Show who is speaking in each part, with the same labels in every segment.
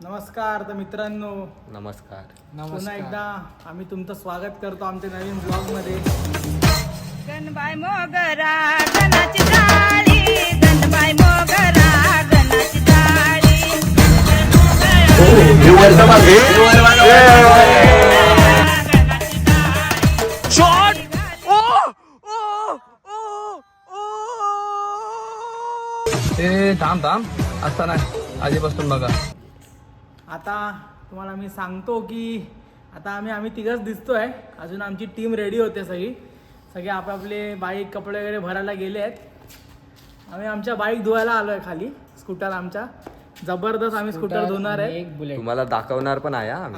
Speaker 1: नमस्कार तर मित्रांनो,
Speaker 2: नमस्कार.
Speaker 1: पुन्हा एकदा आम्ही तुमचं स्वागत करतो आमच्या नवीन ब्लॉग मध्ये.
Speaker 3: गणबाई मोगरा गणाची डाळी, गणबाई मोगरा गणाची डाळी.
Speaker 2: थांब असता नाही आधीपासून बघा.
Speaker 1: आता तुम्हाला मी सांगतो की आता आम्ही तिघच दिसतोय. अजून आमची टीम रेडी होते सगळे आपापले बाईक कपडे वगैरे भरायला गेले आहेत. आम्ही आमच्या बाईक धुवायला आलोय खाली. स्कूटर आमच्या जबरदस्त आम्ही स्कूटर धुणार आहे.
Speaker 2: तुम्हाला दाखवणार पण आहे
Speaker 1: आम्ही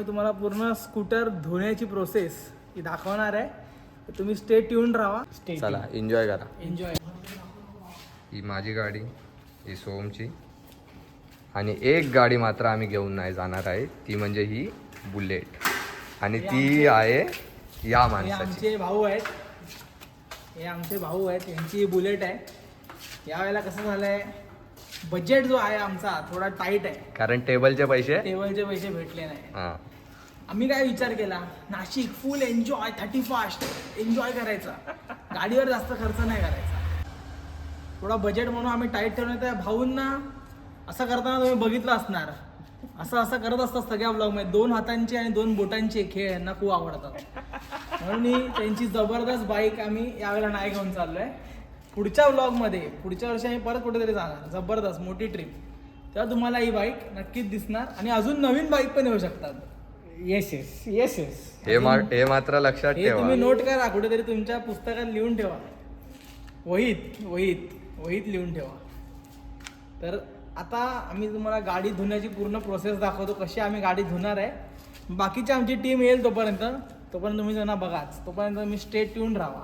Speaker 1: तुम्हाला पूर्ण स्कूटर धुण्याची प्रोसेस ही दाखवणार आहे. तुम्ही स्टे ट्यून राहा.
Speaker 2: चला एन्जॉय करा.
Speaker 1: एन्जॉय.
Speaker 2: ही माझी गाडी, ही सोमची, आणि एक गाडी मात्र आम्ही घेऊन नाही जाणार आहे, ती म्हणजे ही बुलेट. आणि ती आहे या माणसाची.
Speaker 1: आमचे भाऊ आहेत, हे आमचे भाऊ आहेत, यांची बुलेट आहे. यावेळेला कसं झालंय, बजेट जो आहे आमचा थोडा टाईट आहे,
Speaker 2: कारण टेबलचे पैसे
Speaker 1: भेटले नाही.
Speaker 2: हां,
Speaker 1: आम्ही काय विचार केला, नाशिक फुल एन्जॉय, 31 एन्जॉय करायचा, गाडीवर जास्त खर्च नाही करायचा. थोडा बजेट म्हणून आम्ही टाईट ठेवलं. त्या भाऊंना असं करताना तुम्ही बघितलं असणार, असं करत असतात सगळ्या ब्लॉगमध्ये. 2 हातांचे आणि 2 बोटांचे खेळ यांना खूप आवडतात. म्हणून ही त्यांची जबरदस्त बाईक आम्ही यावेळेला नाही घेऊन चाललोय. पुढच्या ब्लॉगमध्ये पुढच्या वर्षी आम्ही परत कुठेतरी जाणार, जबरदस्त मोठी ट्रिप. तेव्हा तुम्हाला ही बाईक नक्कीच दिसणार. आणि अजून नवीन बाईक पण येऊ शकतात. येस
Speaker 2: हे मात्र लक्षात
Speaker 1: हे
Speaker 2: ठेवा.
Speaker 1: तुम्ही नोट करा, कुठेतरी तुमच्या पुस्तकात लिहून ठेवा, वहीत लिहून ठेवा. तर आता आम्ही तुम्हाला गाडी धुण्याची पूर्ण प्रोसेस दाखवतो, कशी आम्ही गाडी धुणार आहे. बाकीची आमची टीम येईल तोपर्यंत तुम्ही त्यांना बघाच. तोपर्यंत मी स्टे ट्यून राहा.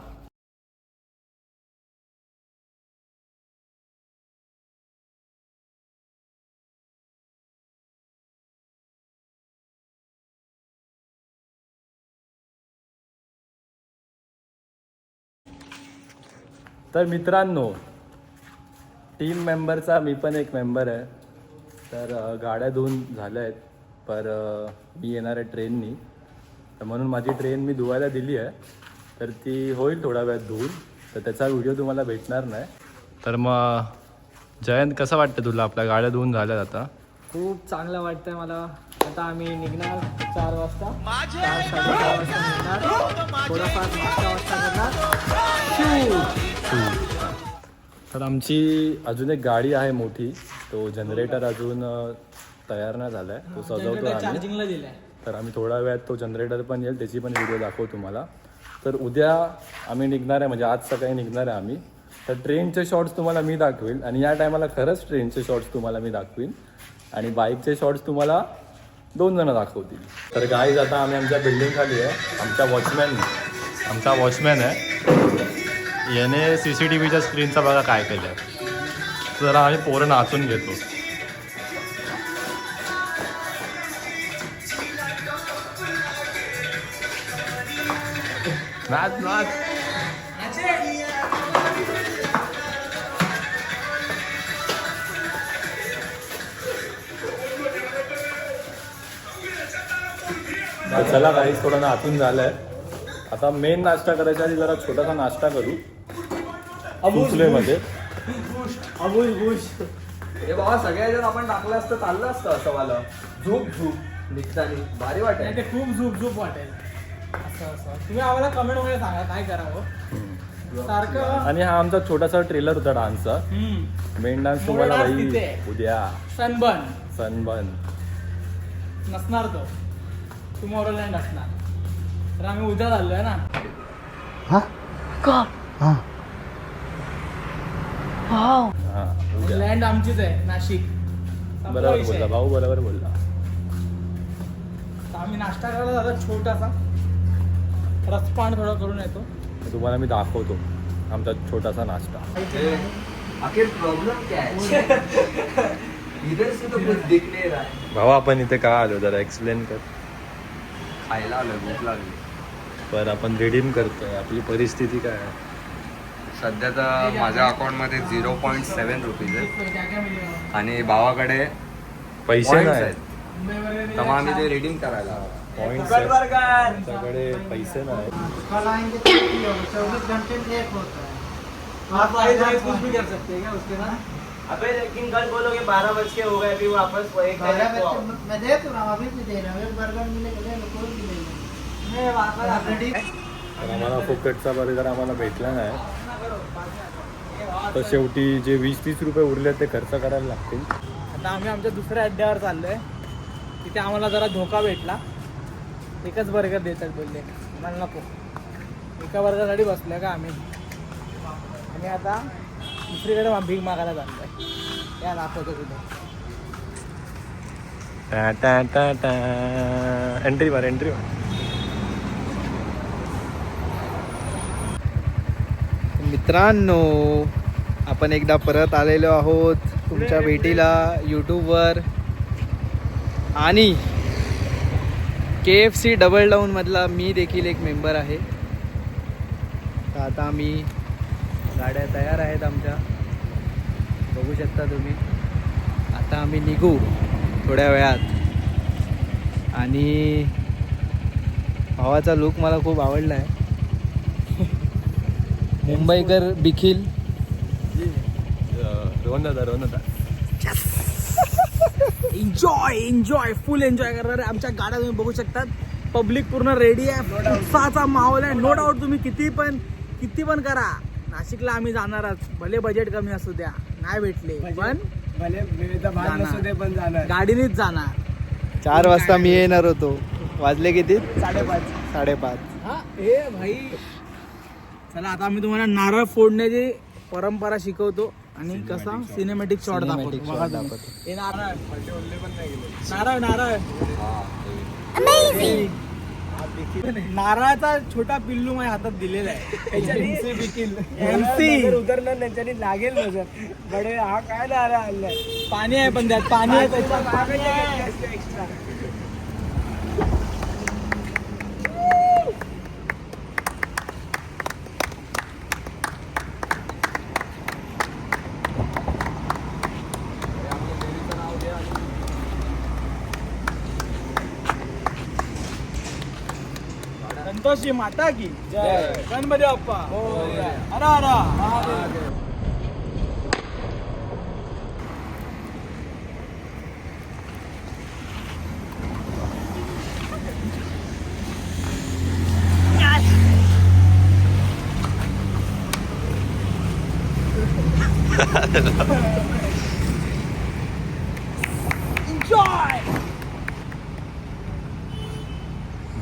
Speaker 4: तर मित्रांनो, टीम मेंबरचा मी पण एक मेंबर आहे. तर गाड्या धुवून झाल्या आहेत, पर मी येणार आहे ट्रेननी. तर म्हणून माझी ट्रेन मी धुवायला दिली आहे. तर ती होईल थोड्या वेळात धुवून, तर त्याचा व्हिडिओ तुम्हाला भेटणार नाही. तर मग जयंत, कसं वाटतं तुला? आपल्या गाड्या धुवून झाल्यात आता?
Speaker 1: खूप चांगलं वाटतंय मला. आता आम्ही निघणार 4 वाजता, 4-4:30 वाजता निघणार. थोडाफार 5 वाजता करणार.
Speaker 4: तर आमची अजून एक गाडी आहे मोठी, तो जनरेटर अजून तयार नाही झाला आहे, तो सजवतो आम्ही.
Speaker 1: चार्जिंगला दिलाय.
Speaker 4: तर आम्ही थोड्या वेळात तो जनरेटर पण येईल, त्याची पण व्हिडिओ दाखवू तुम्हाला. तर उद्या आम्ही निघणार आहे, म्हणजे आज सकाळी निघणार आहे आम्ही. तर ट्रेनचे शॉर्ट्स तुम्हाला मी दाखवेल, आणि या टायमाला खरंच ट्रेनचे शॉर्ट्स तुम्हाला मी दाखवीन, आणि बाईकचे शॉर्ट्स तुम्हाला 2 जण दाखवतील. तर गाईज, आता आम्ही आमच्या बिल्डिंग खाली आहे. आमचा वॉचमॅन आहे, याने CCTVच्या स्क्रीनचा बघा काय केलं आहे. जरा आम्ही पोरं नाचून घेतो. नाच. चला काहीच थोडं नाचून झालंय. आता मेन नाश्ता करायच्या आधी जरा छोटासा नाश्ता करू. मध्ये
Speaker 2: हे बाबा, सगळ्या आपण टाकलं असतं, चाललं असतं असं वाला. झूप निघतानी भारी वाटेल.
Speaker 1: ते खूप झूप वाटेल. असं तुम्ही आम्हाला कमेंट मध्ये सांगा काय करावं सारखं.
Speaker 4: आणि हा आमचा छोटासा ट्रेलर होता डान्सचा. मेन डान्स तुम्हाला भाई उद्या सनबर्न
Speaker 1: नसणार, तो टुमॉरोलँड असणार. तर आम्ही उद्या चाललोय ना. लँड आमचीच आहे, नाशिक.
Speaker 4: बरोबर बोलला भाऊ, बरोबर बोलला.
Speaker 1: आम्ही नाश्ता करायला जातो, छोटासा रसपान थोडं करून येतो.
Speaker 4: तुम्हाला मी दाखवतो आमचा छोटासा नाश्ता.
Speaker 2: आखिर प्रॉब्लेम क्या है? इधर से तो कुछ दिख नहीं रहा है.
Speaker 4: भाऊ, आपण इथे का आलो जरा एक्सप्लेन कर.
Speaker 2: खायला आलोय, भूक लागली.
Speaker 4: पण आपण रिडीम करतोय. आपली परिस्थिती काय आहे?
Speaker 2: सध्या तर माझ्या अकाउंटमध्ये 0.7 रुपीज आहे, आणि भावाकडे
Speaker 4: पैसे
Speaker 2: Points
Speaker 4: नाही
Speaker 2: आहेत. तर मग आम्ही ते रिडीम करायला
Speaker 4: पॉइंट्स आमच्याकडे पैसे नाही.
Speaker 1: कल आएंगे तो 24 घंटे में एक होता है आप कुछ भी कर सकते हैं क्या उसके साथ?
Speaker 5: अबे लेकिन कल बोलोगे 12 बज के हो गए अभी वापस वो एक
Speaker 6: बारह
Speaker 5: बजे को आओ।
Speaker 6: बच्चे मैं दे तो रहा हूँ अभी भी दे रहा हूँ. एक बर्गर मिलेगा ले लो, कोई भी ले लो.
Speaker 1: मैं वापस
Speaker 6: रेडी
Speaker 4: तर आम्हाला फुकटचा बर्गर आम्हाला भेटला नाही. तर शेवटी जे 20-30 रुपये उरले ते खर्च करायला लागतील.
Speaker 1: आता आम्ही आमच्या दुसऱ्या अड्ड्यावर चाललोय. तिथे आम्हाला जरा धोका भेटला. एकच बर्गर देतात बोलले, मला नको. एका बर्गरसाठी बसलोय का आम्ही आता दुसरीकडे भीक मागायला चाललोय. त्या दाखवतो कुठे.
Speaker 4: एंट्री मार.
Speaker 1: मित्रांनो, आपण एकदा परत आलेलो आहोत तुमच्या भेटीला यूट्यूबवर. आणि KFC डबल डाऊन मधला मी देखील एक मेंबर आहे. तर आता आम्ही गाड्या तयार आहेत आमच्या, बघू शकता तुम्ही. आता आम्ही निघू थोड्या वेळात. आणि भावाचा लुक मला खूप आवडला आहे. मुंबईकर बिखिल.
Speaker 4: रोहन दादा
Speaker 1: एन्जॉय फुल एन्जॉय करणार आहे. आमच्या गाड्या तुम्ही बघू शकतात. पब्लिक पूर्ण रेडी आहे. उत्साहाचा माहोल आहे. नो डाऊट तुम्ही किती पण करा, नाशिकला आम्ही जाणारच. भले बजेट कमी असू द्या, नाही भेटले पण जाणार. गाडीनेच जाणार. 4 वाजता मी येणार होतो. वाजले किती? 5:30. हे भाई, चला आता आम्ही तुम्हाला नारळ फोडण्याची परंपरा शिकवतो आणि कसा सिनेमॅटिक शॉट दाखवतो. हे नारळ नारळाचा छोटा पिल्लू माझ्या हातात दिलेला आहे. MC
Speaker 5: उतरणार त्यांच्यानी लागेल नजर बडे हा काय नारा आणलाय
Speaker 1: पाणी आहे पण त्यात पाणी आहे त्याच्यात.
Speaker 5: एक्स्ट्रा
Speaker 1: संतोषी माता की जय. गणपती बाप्पा हर हर महादेव. Enjoy.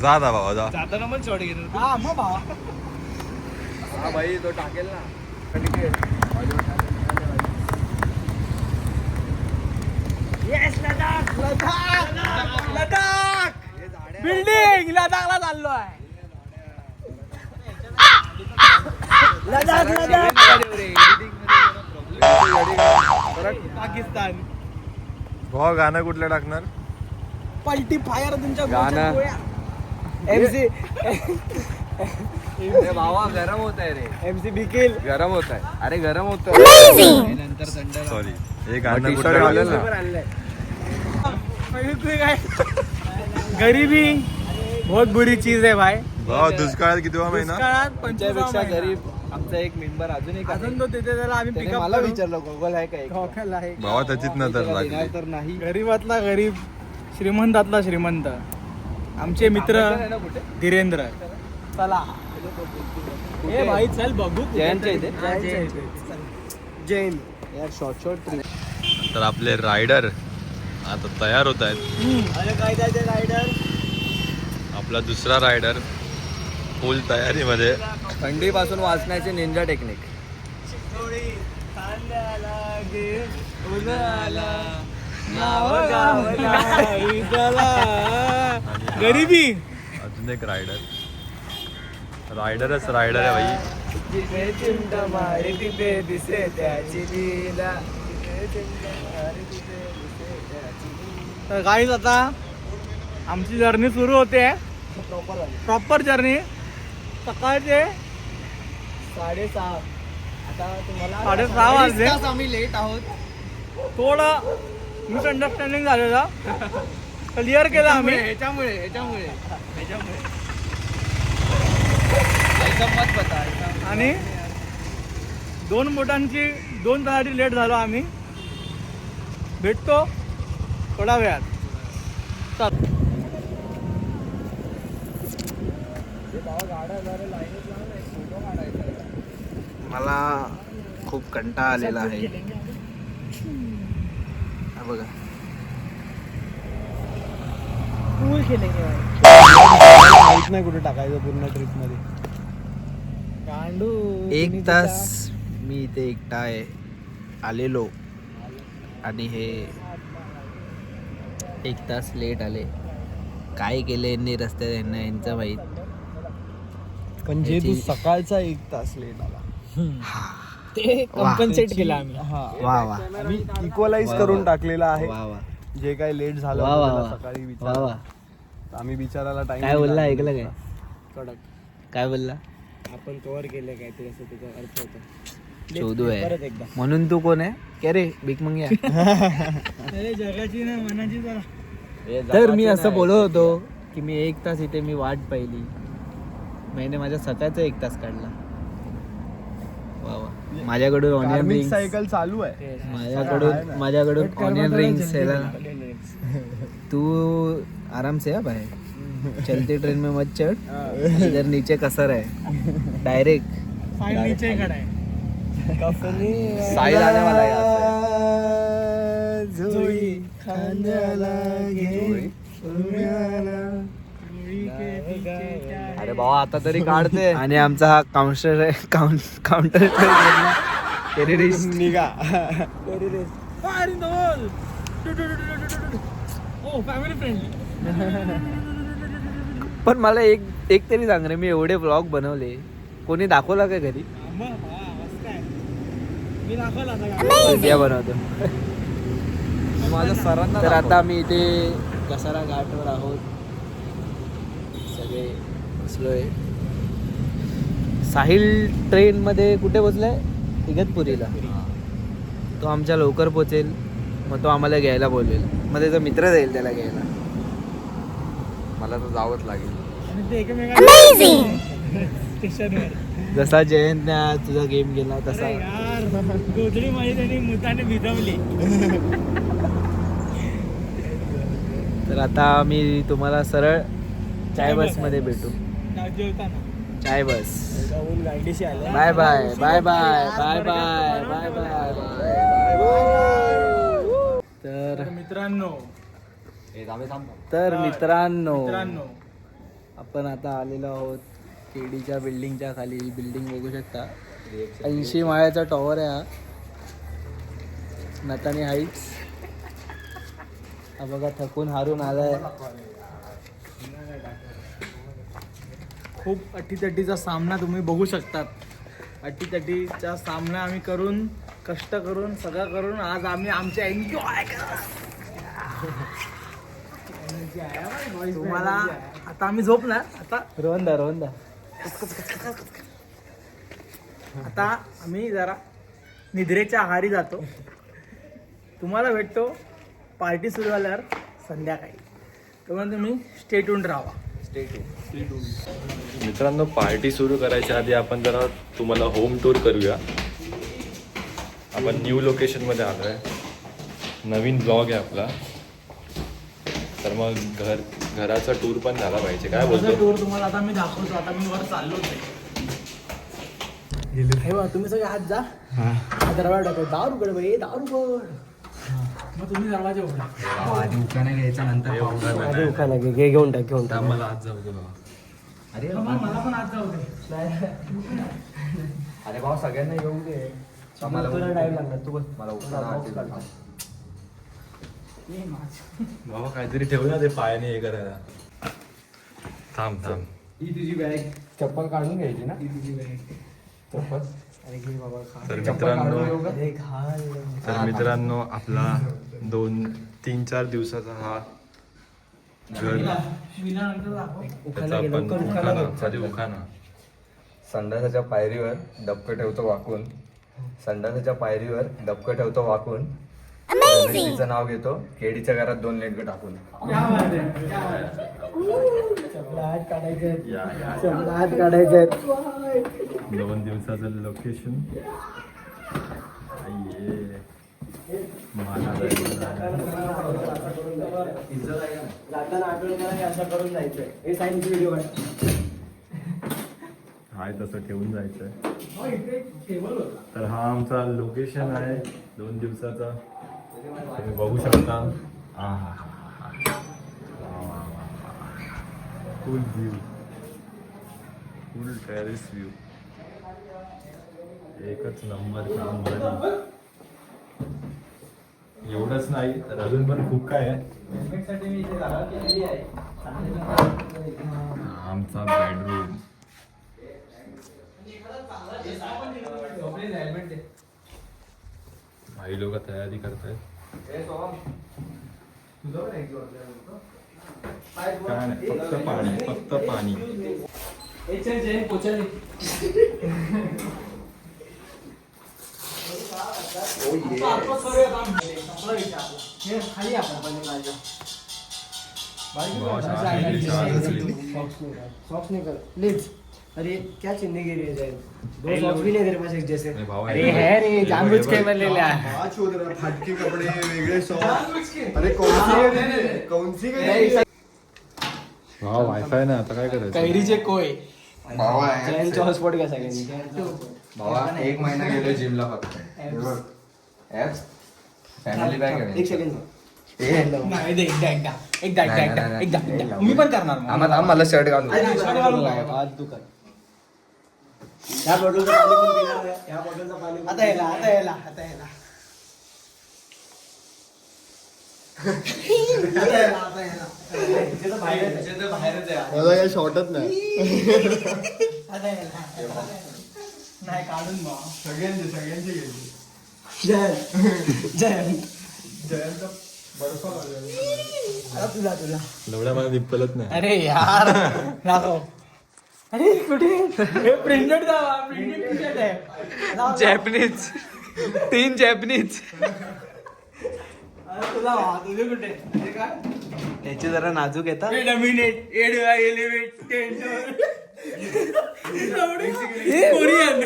Speaker 4: जा बाबा जा.
Speaker 5: जाताना पण शॉट घेतो
Speaker 1: हा मग भावा.
Speaker 2: हा भाई तो टाकेल ना.
Speaker 1: येस लडाख. बिल्डिंग लडाखला चाललो आहे. लडाख पाकिस्तान.
Speaker 4: भावा गाणं कुठलं टाकणार?
Speaker 1: पलटी फायर तुमच्या
Speaker 2: गाणं.
Speaker 1: गोळ्या.
Speaker 5: MC
Speaker 2: भावा गरम होत आहे रे.
Speaker 5: MC बिकिल
Speaker 2: गरम होत आहे. अरे गरम होत आहे. नंतर थंड.
Speaker 4: सॉरी हे
Speaker 2: मग
Speaker 4: गाणं
Speaker 2: t-shirt
Speaker 4: कुठलं
Speaker 2: घालेल ना.
Speaker 5: आणलंय
Speaker 1: काय गरीबी बहुत बुरी चीज आहे भाई.
Speaker 4: भावा दुष्काळात कितवा महिना?
Speaker 1: दुष्काळात 25
Speaker 5: तुमच्यापेक्षा
Speaker 1: महिना.
Speaker 5: गरीब आमचा एक मेंबर अजून एक
Speaker 1: अजून तो तिथे त्याला आम्ही
Speaker 5: त्याने
Speaker 1: पिकअप
Speaker 5: मला विचारलं गोगल आहे का एक
Speaker 1: विचारलं आहे.
Speaker 4: भावा त्याचीच नजर लागली.
Speaker 5: देणार तर नाही
Speaker 1: गरीबातला गरीब, श्रीमंतातला श्रीमंत, आमचे मित्र धीरेंद्र. चला हे भाई चल बघू
Speaker 5: जयंतच्या इथे? जैन
Speaker 1: यार शॉर्ट
Speaker 4: तर आपले रायडर आता तयार होत आहेत.
Speaker 5: अरे काय काय ते रायडर
Speaker 4: आपला दुसरा रायडर फुल तयारीमध्ये.
Speaker 2: थंडीपासून वाचण्याची निंजा टेक्निक.
Speaker 1: गरीबी.
Speaker 4: अजून एक रायडर रायडरच रायडर आहे भाई.
Speaker 5: जिथे चिंता मारी तिथे दिसे त्याची लीला.
Speaker 1: तर गाईज आता आमची जर्नी सुरू होते. प्रॉपर जर्नी सकाळचे
Speaker 5: 6:30 आता तुम्हाला
Speaker 1: 6:30 वाजले.
Speaker 5: आम्ही लेट आहोत.
Speaker 1: थोडं मिसअंडरस्टँडिंग झालेला क्लिअर केला आम्ही.
Speaker 5: ह्याच्यामुळे
Speaker 1: आणि 2 बोटांची 2 तासाची लेट झालो आम्ही. भेटतो थोडा वेळात. चल. मला खूप कंटाळा आलेला आहे. हा बघा
Speaker 5: माहित नाही कुठे टाकायचं पूर्ण ट्रिप मध्ये.
Speaker 1: 1 तास मी इथे एकटा आहे आलेलो आणि हे 1 तास लेट आले. काय केले यांनी रस्त्यात यांना यांचं माहीत.
Speaker 5: पण जे तू सकाळचा 1 तास लेट आला
Speaker 1: ते
Speaker 5: कॉम्पन्सेट केला आम्ही.
Speaker 1: वा वा
Speaker 5: आम्ही इक्वलाइज करून टाकलेला आहे.
Speaker 1: वा वा
Speaker 5: जे काही लेट झालं
Speaker 1: वा वा
Speaker 5: होतं
Speaker 1: वा.
Speaker 5: त्याला सकाळी
Speaker 1: वा
Speaker 5: विचार
Speaker 1: वा.
Speaker 5: आम्ही बिचाराला टाइम
Speaker 1: काय बोलला ऐकलं काय?
Speaker 5: कडक.
Speaker 1: काय बोलला?
Speaker 5: आपण कव्हर केलं काय ते असं त्याचा अर्थ होता.
Speaker 1: चौदू
Speaker 5: परत
Speaker 1: आहे
Speaker 5: एकदा.
Speaker 1: म्हणून तू कोण आहे? काय रे भीक मंग्या?
Speaker 5: जगाची ना मनाची
Speaker 1: तर मी असं बोलत होतो की मी 1 तास इथे मी वाट पाहिली. मैंने माझ्या सकाळचा 1 तास काढला. वा वा. माझ्याकडून ऑनियन
Speaker 5: कार्मिक
Speaker 1: रिंग्स
Speaker 5: सायकल चालू आहे.
Speaker 1: माझ्याकडून ऑनियन रिंग्स है ना. तू आराम से आ भाई. चलती ट्रेन में मत चढ़. इधर नीचे कसर है डायरेक्ट.
Speaker 5: नीचे खड़ा है.
Speaker 2: साहिल आने वाला है यहाँ
Speaker 5: झोळी खांद्याला घे.
Speaker 2: अरे बाबा आता तरी काढते.
Speaker 1: आणि आमचा हा काउंटर आहे. Counter terrorist.
Speaker 5: निघा.
Speaker 1: पण मला एक तरी सांग रे, मी एवढे ब्लॉग बनवले, कोणी दाखवला का घरी? व्हिडिओ बनवतो.
Speaker 2: माझ्या सरांना
Speaker 1: तर आता आम्ही इथे कसारा घाटवर आहोत. सगळे बसलोय. साहिल ट्रेन मध्ये कुठे पोचलाय? इगतपुरीला. तो आमच्या लवकर पोचेल, मग तो आम्हाला घ्यायला बोलवेल. मग त्याचा मित्र जाईल त्याला घ्यायला.
Speaker 2: मला तर जावंच लागेल.
Speaker 1: जसा जयंतने आज तुझा गेम गेला तसा.
Speaker 5: गोधडी माझी त्यांनी मुताने भिजवली.
Speaker 1: तर आता आम्ही तुम्हाला सरळ चाय बस मध्ये भेटू. चाय बस.
Speaker 5: गाडीशी आलं.
Speaker 1: Bye bye bye bye bye bye bye bye. तर
Speaker 5: मित्रांनो
Speaker 1: मित्रांनो आपण आता आलेलो आहोत केडीच्या बिल्डिंगच्या खाली. बिल्डिंग बघू शकता. 80 माळ्याचा टॉवर आहे हा. नतानी हाईट्स. हा बघा थकून हारून आलाय. खूप अटीतटीचा सामना तुम्ही बघू शकतात. अटीतटीचा सामना आम्ही करून, कष्ट करून, सगळं करून आज आम्ही आमच्या एन्जॉय तुम्हाला. आता आम्ही झोपणार. आता रोहनदा आता आम्ही जरा निद्रेच्या आहारी जातो. तुम्हाला भेटतो पार्टी सुरू झाल्यावर संध्याकाळी. तेव्हा तुम्ही स्टे ट्यून्ड राहा.
Speaker 4: मित्रांनो, पार्टी सुरू करायच्या आधी आपण जरा तुम्हाला होम टूर करूया. आपण न्यू लोकेशनमध्ये आलो आहे. नवीन ब्लॉग आहे आपला. तर मग घराचा टूर पण झाला पाहिजे. काय बोलतो?
Speaker 1: टूर तुम्हाला आता मी दाखवतो. आता मी वर चाललोच आहे. तुम्ही सगळे हात जा. दरवाजा टाकतो. दारू उघड भाई, दारू उघड. मग तुम्ही दरवाजा उघडा.
Speaker 2: आधी उखाणा घ्यायचा नंतर
Speaker 5: घेऊन टाक.
Speaker 4: मला आज जाऊ दे बाबा.
Speaker 2: अरे
Speaker 1: मला पण हात जाऊ दे.
Speaker 2: अरे भाऊ सगळ्यांना येऊ दे. मला
Speaker 5: टाइम लागणार. तू
Speaker 2: मला उखाणा आधी दाखव.
Speaker 4: बाबा काहीतरी ठेवू ना ते पायाने हे करायला. थांब.
Speaker 2: ही तुझी बॅग. चप्पल काढून घ्यायची ना. ही तुझी बॅग. चप्पल.
Speaker 4: तर मित्रांनो आपला 2-3-4 दिवसाचा हा घर. त्याचा आपण उखाणा.
Speaker 2: संडासाच्या पायरीवर डबकं ठेवतो वाकून. संडासाच्या पायरीवर डबकं ठेवतो वाकून. तिचं नाव घेतो केडीच्या घरात 2 लेट टाकून.
Speaker 5: काढायचं
Speaker 4: 2 दिवसाचं लोकेशन.
Speaker 5: जाताना आठवण करा की असं करून जायचंय. हे सायन्स व्हिडिओ
Speaker 4: हाय तसं ठेवून जायचंय. तर हा आमचा लोकेशन आहे 2 दिवसाचा. तुम्ही बघू शकता. फुल व्ह्यू, फुल टेरेस व्ह्यू, एकच नंबर काम भारी. एवढंच नाही तर अजून पण खूप काय आहे. आमचा बेडरूम. भाई लोक तयारी करतायत. काय नाही, फक्त पाणी, फक्त पाणी.
Speaker 5: सॉक्स नहीं कर प्लीज. अरे क्या चिन्ह गिरी है जाए. 2 सॉक्स भी नहीं तेरे पास एक जैसे.
Speaker 1: अरे है रे जानबूझ के बनलेला.
Speaker 7: फटके कपडे वेगळे सॉक्स. अरे कौनसी
Speaker 4: वायफाय ना आता काय करायचं.
Speaker 1: कैरीचे कोय.
Speaker 5: जैनचा हॉटस्पॉट घ्या सगळ्यांनी.
Speaker 2: भावा 1 महिना गेलो जिमला फक्त. ऍप्स फॅमिली बॅग आहे.
Speaker 5: एक सेकंड.
Speaker 1: नाही दे एकदा मी पण करणार मग.
Speaker 2: आम्हाला शर्ट घालू.
Speaker 5: आज तू कर. या बॉटलचं पाणी पण पिणार आहे. या बॉटलचं पाणी
Speaker 1: आता याला
Speaker 7: मला काय शॉर्टच नाही.
Speaker 1: नाही काढून बा.
Speaker 7: सगळ्यांचे गेले.
Speaker 5: जयंत तुला
Speaker 4: एवढ्या मला निप्पलत नाही.
Speaker 1: अरे यार दाखव. अरे कुठे प्रिंटेड दावा. प्रिंटेड टी शर्ट आहे. Japanese 3 Japanese. तुला तुझे कुठे
Speaker 5: त्याचे जरा नाजूक येतात.
Speaker 1: Dominate elevate Korean.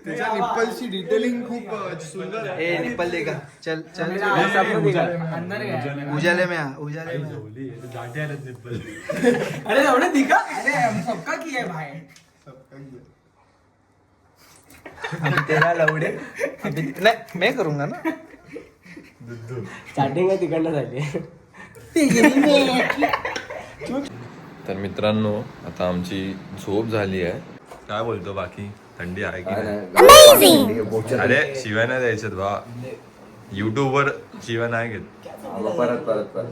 Speaker 7: त्याच्या निप्पलची डिटेलिंग खूप सुंदर आहे.
Speaker 5: ए निप्पल दे का. चल
Speaker 1: अंदर गया.
Speaker 5: उजाले में आ.
Speaker 4: जाटे आलेत निप्पल.
Speaker 1: अरे एवढे दिखा. अरे हम सबका किया है भाई.
Speaker 5: तेरा लवडे. नाही मैं करूंगा ना. स्टार्टिंग आहे तिकडनं झाली.
Speaker 4: तर मित्रांनो आता आमची झोप झाली आहे. काय बोलतो बाकी थंडी आहे की नाही. अरे शिव्या नाही द्यायच्यात भावा. युट्यूब वर शिव्या नाही घेत.
Speaker 2: परत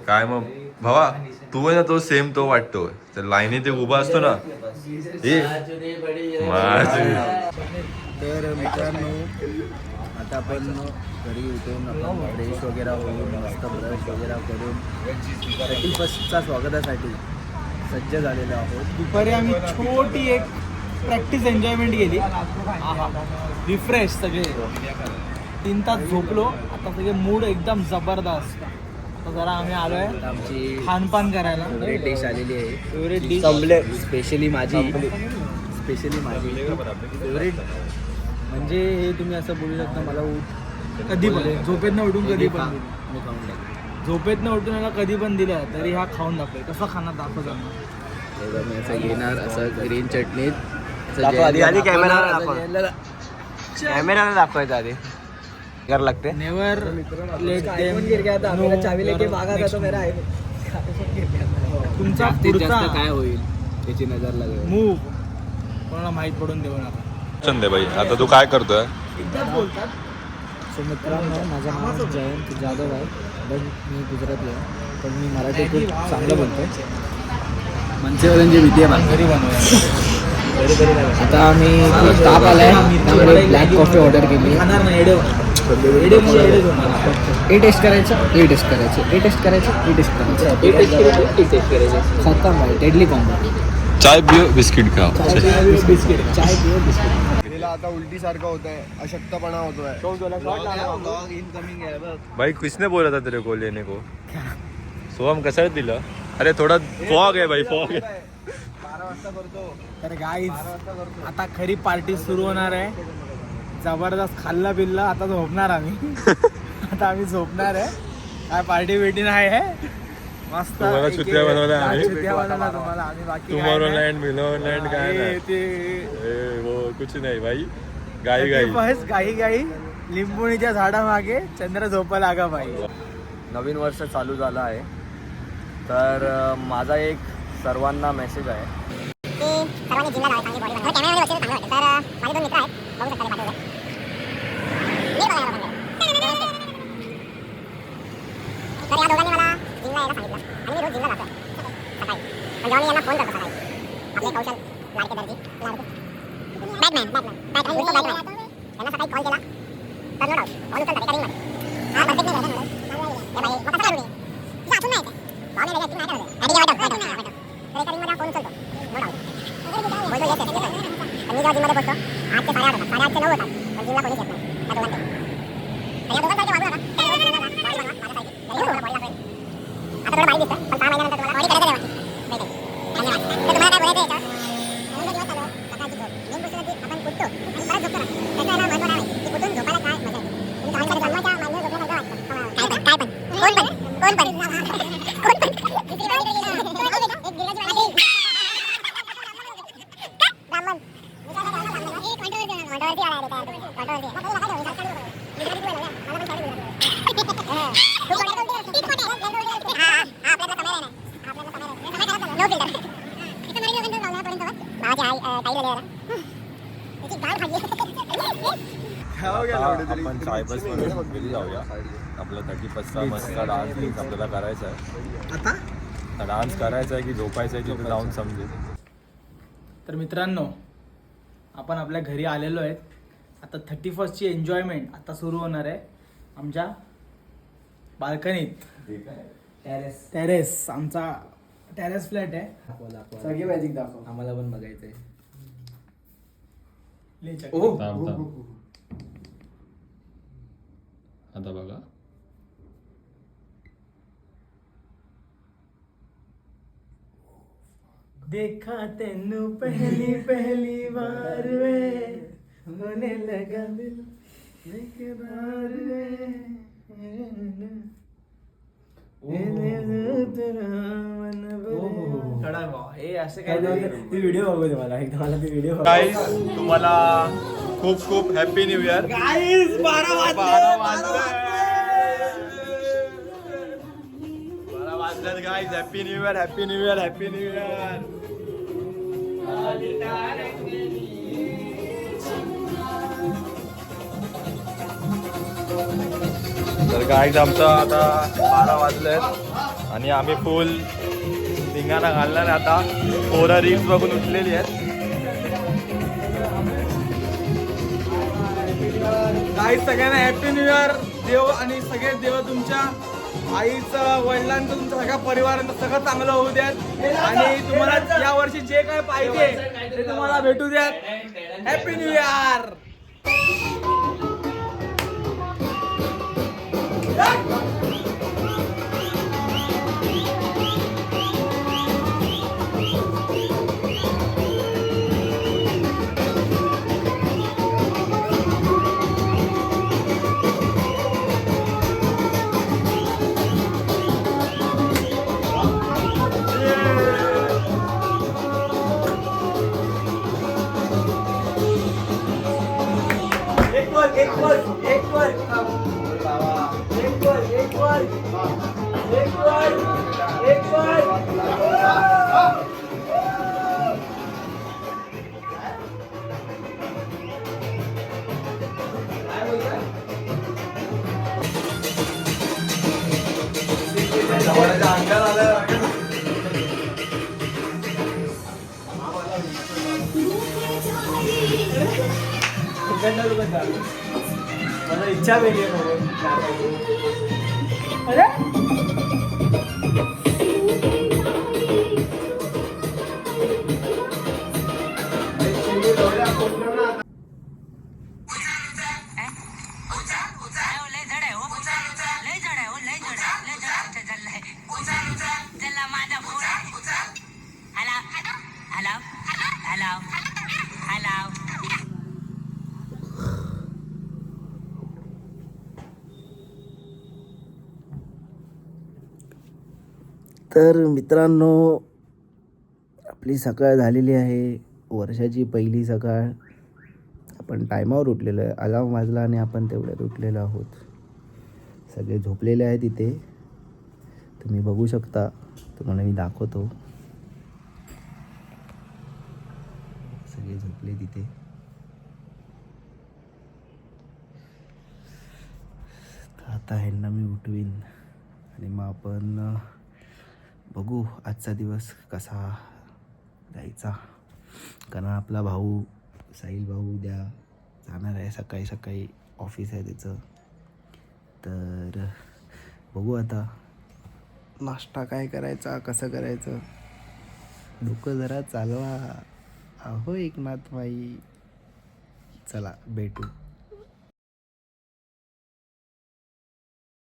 Speaker 4: काय मग भावा तू आहे ना तो सेम तो वाटतो. तर लाईनी ते उभा असतो ना.
Speaker 5: तर मित्रांनो आता आपण घरी उठून आपण फ्रेश वगैरे होऊन मस्त ब्रश वगैरे करून 31st स्वागतासाठी सज्ज झालेलो आहोत.
Speaker 1: दुपारी आम्ही छोटी एक प्रॅक्टिस एन्जॉयमेंट केली. रिफ्रेश सगळे 3 तास झोपलो. आता सगळे मूड एकदम जबरदस्त. आता जरा आम्ही आलोय
Speaker 5: आमची
Speaker 1: खानपान करायला.
Speaker 5: फेवरेट डिश आलेली आहे.
Speaker 1: फेवरेट डिश
Speaker 5: स्पेशली माझी फेवरेट म्हणजे हे तुम्ही असं बोलू शकता. मला
Speaker 1: कधी पण झोपेतनं उठून कधी पण
Speaker 5: मी खाऊन टाकेन.
Speaker 1: झोपेतनं उठून याला कधी पण दिलं तरी हा खाऊन दाखवेल. कसं खाणार दाखवतो.
Speaker 5: मी असं घेणार असं ग्रीन चटणीत कॅमेराला दाखवायचं आधी कर लागते.
Speaker 1: नेवर लेट
Speaker 5: चावी लेके भागा जातो मेरा आहे.
Speaker 1: तुमचा
Speaker 5: जास्तीत
Speaker 1: पुढचा
Speaker 5: जास्त काय होईल त्याची नजर लागेल.
Speaker 1: मूव कोणाला माहीत पडून देऊ नका.
Speaker 4: संदे भाई आता तू काय करतोय.
Speaker 1: एकदाच बोलतात.
Speaker 5: सो मित्रांनो माझं नाव जयंत जाधव आहे. पण मी गुजराती आहे पण मी मराठी खूप चांगलं बोलतो. मनसेवाल्यांची भीती आहे मला.
Speaker 1: घरी बनवूया.
Speaker 5: आता आम्ही ताप आलाय त्यामुळे ब्लॅक कॉफी ऑर्डर केली.
Speaker 1: खाणार नाही एडे
Speaker 5: ए टेस्ट करायचं ए टेस्ट करायचं ए टेस्ट करायचं ए टेस्ट करायचं ए टेस्ट करायचं खतम आहे. Deadly combo.
Speaker 4: चाय पिओ बिस्किट खाओ.
Speaker 5: बिस्किट चाय पिओ बिस्किट.
Speaker 7: आता उलटी सारखं होत आहे, अशक्तपणा होतोय.
Speaker 5: ब्लॉग इनकमिंग आहे बघ.
Speaker 4: भाई किसने बोला था तेरे को लेने को? सोहम कशाला दिलं? अरे थोडा फॉग आहे भाई, फॉग आहे.
Speaker 5: 12 वाजता करतो.
Speaker 1: तर गाईज आता खरी पार्टी सुरू होणार आहे. जबरदस्त खाल्ला बिल्ला, आता झोपणार आम्ही. आता आम्ही झोपणार आहे. काय पार्टी बिर्टी नाही आहे. मस्त
Speaker 4: तुम्हाला छुट्ट्या बनवल्या आम्ही.
Speaker 1: छुट्ट्या बनवल्या तुम्हाला आम्ही. बाकी काय
Speaker 4: टुमॉरो
Speaker 1: नाही.
Speaker 4: लँड मिलो लँड काय
Speaker 1: ए,
Speaker 4: नाही.
Speaker 1: ते
Speaker 4: वो कुछ नाही भाई, गाई गाई.
Speaker 1: बस गाई गाई लिंबुणीच्या झाडामागे चंद्र झोपा लागा बाई.
Speaker 5: नवीन वर्ष चालू झालं आहे, तर माझा एक सर्वांना मेसेज आहे.
Speaker 8: सर्वांनी जिमला लावायचं आणि बॉडी बनवायचं. कॅमेरामध्ये बघितलं चांगलं वाटतं. तर माझे 2 मित्र आहेत, बघू शकता ते पाठवले. मी बघायला बघायला. तर या दोघांनी मला जिमला यायला सांगितलं आणि मी रोज जिमला जातो सकाळी. पण जेव्हा मी यांना फोन करतो सकाळी, आपले कौशल लाडके दर्जी बॅटमॅन यांना सकाळी कॉल केला तर नो डाऊट कॉल उचलतात एका रिंगमध्ये. हा परफेक्ट नाही झाला म्हणून बाई मग कसं करू तुझं अजून नाही भावने वेगळी ॲक्टिंग नाही करत. तर एका रिंगमध्ये फोन उचलतो नो डाऊट. बोलतो येस येस. पण मी जेव्हा जिममध्ये बसतो 8 ते 8:30 होतात, 8:30 ते 9 होतात, पण जिमला कोणीच येत नाही त्या दोघांपैकी. तर या दोघांसाठी वाजू नका. आता थोडं बारीक दिसतं, पण 6 महिन्यानंतर तुम्हाला बॉडी करायचं जेव्हा भेटेल. धन्यवाद. तर तुम्हाला काय बोलायचं याच्यावर? नवीन दिवस चालू आहे, सकाळची झोप. मेन गोष्ट की आपण उठतो आणि परत झोपतो ना, त्याचं आहे ना महत्त्व नाही की उठून झोपायला काय मजा येते. तुम्ही जन्माच्या मांडीवर झोपल्यासारखं वाटतं. काय पण कोण पण दुसरी बाई एक गिराची बाई ब्राह्मण कंट्रोवर्सी आला रे तयार.
Speaker 4: आपण सायबस मध्ये जाऊया. आपला 31चा मस्त डान्स आपल्याला करायचा आहे. आता डान्स करायचा आहे की झोपायचं आहे तिथे जाऊन समजेल.
Speaker 1: तर मित्रांनो, आपण आपल्या घरी आलेलो आहेत. आता 31ची एन्जॉयमेंट आता सुरू होणार आहे आमच्या बाल्कनीत. टेरेस आमचा टेरेस फ्लॅट आहे. सगळी मॅजिक दाखव.
Speaker 5: आम्हाला पण बघायचंय.
Speaker 4: थांब थांब. आता बघा.
Speaker 1: देखा तेनू पहली पहली बार वे होने लगा दिल बेकरार वे. हे असं काय व्हिडिओ बघू तुम्हाला एकदा. मला ते व्हिडिओ
Speaker 4: गाईज तुम्हाला खूप खूप हॅपी न्यू इयर.
Speaker 1: गाईज 12
Speaker 4: वाजल्यात guys. Happy new year, happy new year, happy new year. तर गाईज आमचं आता 12 वाजलेत आणि आम्ही फुल धिंगाणा घालणार आहे आता. पोरं रील्स बघून उठलेली आहेत.
Speaker 1: गाईज सगळ्यांना हॅपी न्यू इयर. देव आणि सगळे देव तुमच्या आईचं, वडिलांचं, तुमच्या सगळ्या परिवारांचं सगळं चांगलं होऊ द्यात आणि तुम्हाला या वर्षी जे काय पाहिजे ते तुम्हाला भेटू द्यात. Happy new year. मला इच्छा वेगळी
Speaker 3: माझा phone hello hello hello hello.
Speaker 5: तर मित्रांनो, आपली सकाळ झालेली आहे, वर्षाची पहिली सकाळ. आपण टायमावर उठलेलो आहे, अलार्म वाजला आणि आपण तेवढ्यात उठलेलो आहोत. सगळे झोपलेले आहेत इथे, तुम्ही बघू शकता, तुम्हाला मी दाखवतो. सगळे झोपले तिथे. आता ह्यांना मी उठवीन आणि मग आपण बघू आजचा दिवस कसा जायचा. कारण आपला भाऊ साहिल भाऊ उद्या जाणार आहे, सकाळी सकाळी ऑफिस आहे त्याचं. तर बघू आता नाश्ता काय करायचा, कसं करायचं, डोकं जरा चालवा. अहो एकनाथ माई, चला भेटू.